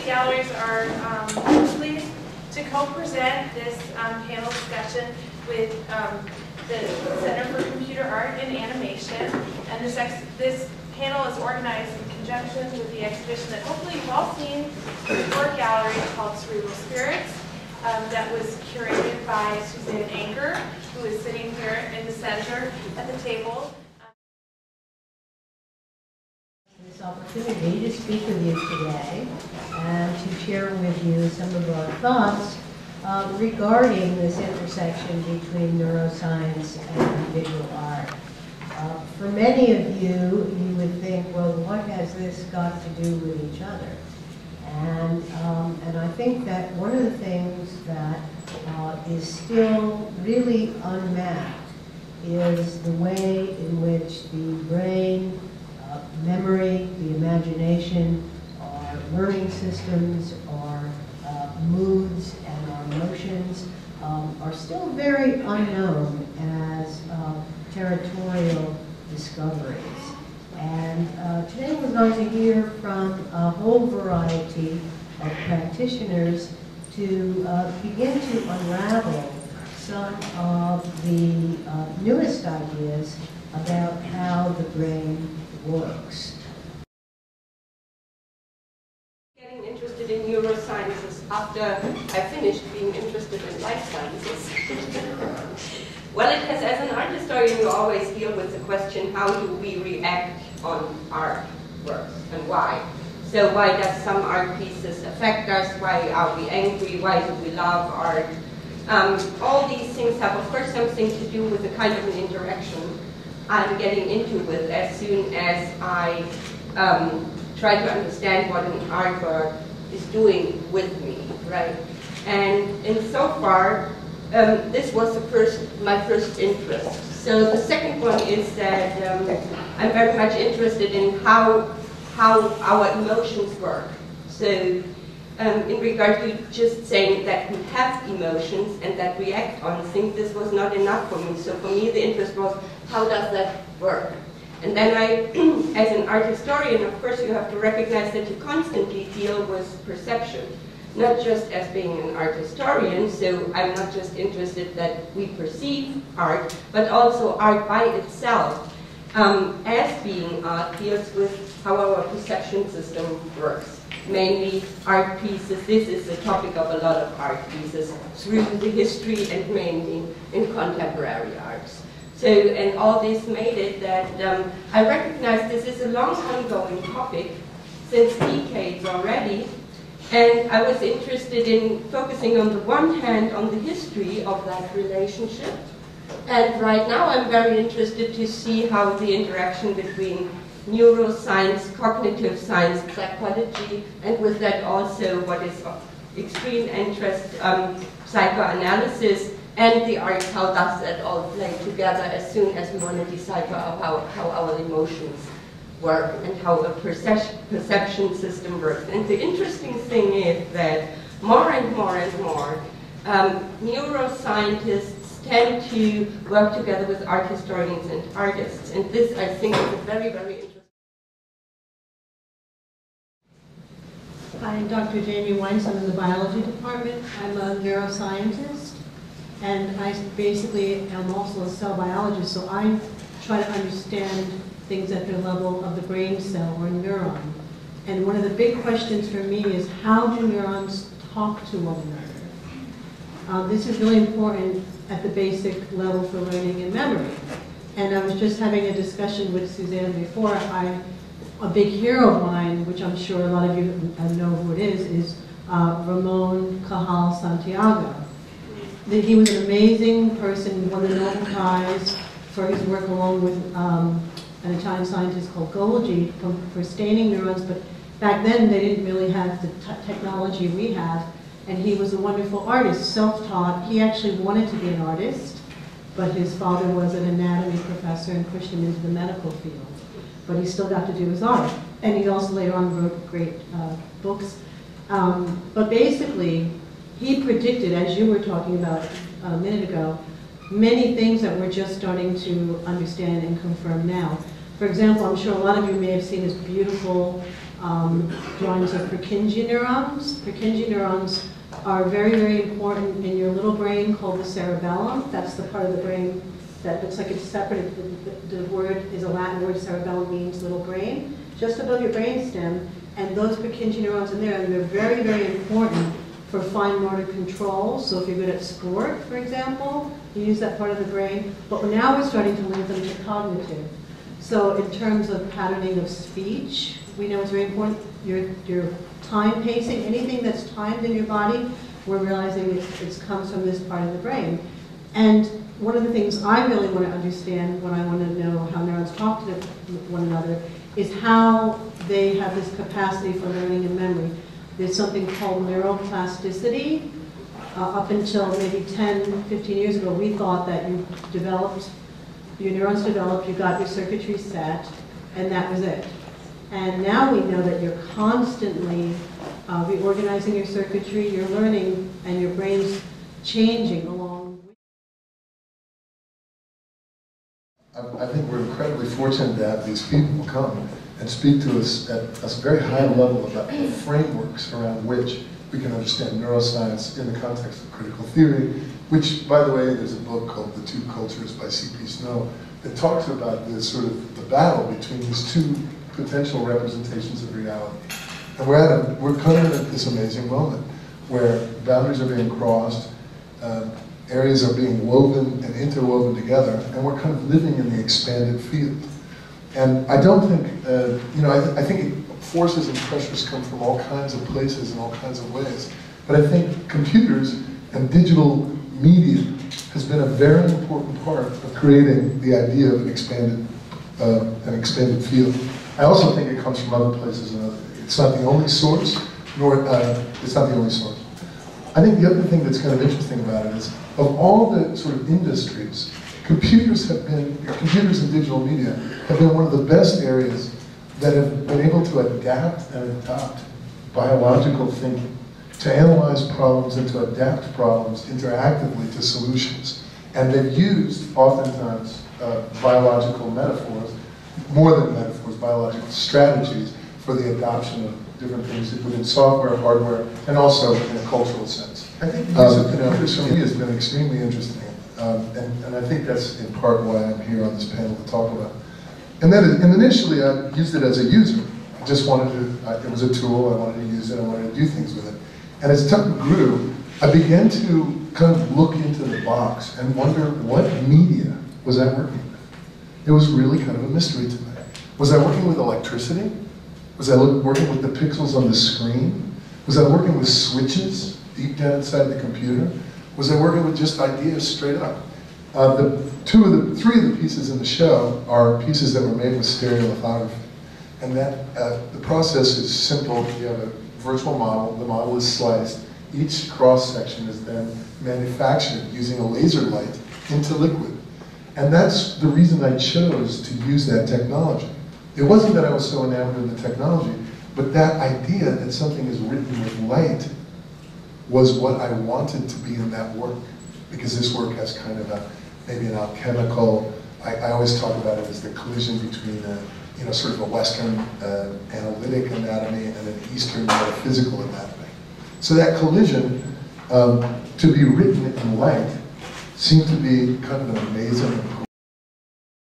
galleries are pleased to co-present this panel discussion with the Center for Computer Art and Animation. And this panel is organized in conjunction with the exhibition that hopefully you've all seen in your gallery called Cerebral Spirits, that was curated by Suzanne Anker, who is sitting here in the center at the table. This opportunity to speak with you today and to share with you some of our thoughts regarding this intersection between neuroscience and visual art. For many of you, you would think, well, what has this got to do with each other? And I think that one of the things that is still really unmapped is the way in which the brain, memory, the imagination, our learning systems, our moods, and our emotions are still very unknown as territorial discoveries. And today we're going to hear from a whole variety of practitioners to begin to unravel some of the newest ideas about how the brain works. Getting interested in neurosciences after I finished being interested in life sciences. Well, it has, as an art historian, you always deal with the question, how do we react on art works and why? So why does some art pieces affect us? Why are we angry? Why do we love art? All these things have, of course, something to do with the kind of an interaction I'm getting into with as soon as I try to understand what an artwork is doing with me, right? And so far, this was my first interest. So the second one is that I'm very much interested in how our emotions work. So in regard to just saying that we have emotions and that react on things, this was not enough for me. So for me, the interest was, how does that work? And then I, as an art historian, of course, you have to recognize that you constantly deal with perception. Not just as being an art historian, so I'm not just interested that we perceive art, but also art by itself, as being art, deals with how our perception system works. Mainly art pieces, this is the topic of a lot of art pieces through the history and mainly in contemporary arts. So, and all this made it that I recognize this is a long ongoing topic since decades already. And I was interested in focusing on the one hand on the history of that relationship. And right now I'm very interested to see how the interaction between neuroscience, cognitive science, psychology, and with that also what is of extreme interest, psychoanalysis, and the art, how does that all play together as soon as we want to decipher how our emotions work and how a perception system works. And the interesting thing is that more and more and more neuroscientists tend to work together with art historians and artists. And this, I think, is a very, very interesting. I'm Dr. Jaime Weiss. I'm in the biology department. I'm a neuroscientist, and I basically am also a cell biologist, so I try to understand things at the level of the brain cell or neuron. And one of the big questions for me is, how do neurons talk to one another? This is really important at the basic level for learning and memory. And I was just having a discussion with Suzanne before. A big hero of mine, which I'm sure a lot of you know who it is Ramon Cajal Santiago. He was an amazing person, won the Nobel Prize for his work along with an Italian scientist called Golgi for staining neurons, but back then they didn't really have the technology we have, and he was a wonderful artist, self-taught. He actually wanted to be an artist, but his father was an anatomy professor and pushed him into the medical field. But he still got to do his art. And he also later on wrote great books. But basically, he predicted, as you were talking about a minute ago, many things that we're just starting to understand and confirm now. For example, I'm sure a lot of you may have seen his beautiful drawings of Purkinje neurons. Purkinje neurons are very, very important in your little brain called the cerebellum. That's the part of the brain that looks like it's separate. The word is a Latin word, cerebellum means little brain, just above your brainstem. And those Purkinje neurons in there, and they're very, very important for fine motor control. So if you're good at sport, for example, you use that part of the brain. But now we're starting to link them to cognitive. So in terms of patterning of speech, we know it's very important. Your time pacing, anything that's timed in your body, we're realizing it comes from this part of the brain. And one of the things I really want to understand when I want to know how neurons talk to one another is how they have this capacity for learning and memory. There's something called neuroplasticity. Up until maybe 10, 15 years ago, we thought that your neurons developed, you got your circuitry set, and that was it. And now we know that you're constantly reorganizing your circuitry, you're learning, and your brain's changing along. I think we're incredibly fortunate to have these people come and speak to us at a very high level about the frameworks around which we can understand neuroscience in the context of critical theory, which, by the way, there's a book called The Two Cultures by C.P. Snow that talks about this sort of the battle between these two potential representations of reality. And we're kind of at this amazing moment where boundaries are being crossed, areas are being woven and interwoven together, and we're kind of living in the expanded field. And I don't think, I think forces and pressures come from all kinds of places in all kinds of ways. But I think computers and digital media has been a very important part of creating the idea of an expanded field. I also think it comes from other places. It's not the only source, it's not the only source. I think the other thing that's kind of interesting about it is, of all the sort of industries, computers and digital media have been one of the best areas that have been able to adapt and adopt biological thinking, to analyze problems and to adapt problems interactively to solutions. And they've used, oftentimes, biological metaphors, more than metaphors, biological strategies for the adoption of different things within software, hardware, and also in a cultural sense. I think the use of computers for me has been extremely interesting, and I think that's in part why I'm here on this panel to talk about it. And initially I used it as a user. I just wanted to, it was a tool, I wanted to use it, I wanted to do things with it. And as time grew, I began to kind of look into the box and wonder what media was I working with. It was really kind of a mystery to me. Was I working with electricity? Was I working with the pixels on the screen? Was I working with switches deep down inside the computer? Was I working with just ideas straight up? Three of the pieces in the show are pieces that were made with stereolithography. And that the process is simple. You have a virtual model. The model is sliced. Each cross-section is then manufactured using a laser light into liquid. And that's the reason I chose to use that technology. It wasn't that I was so enamored in the technology, but that idea that something is written with light was what I wanted to be in that work. Because this work has kind of maybe an alchemical, I always talk about it as the collision between sort of a Western analytic anatomy and an Eastern metaphysical anatomy. So that collision, to be written in light, seemed to be kind of an amazing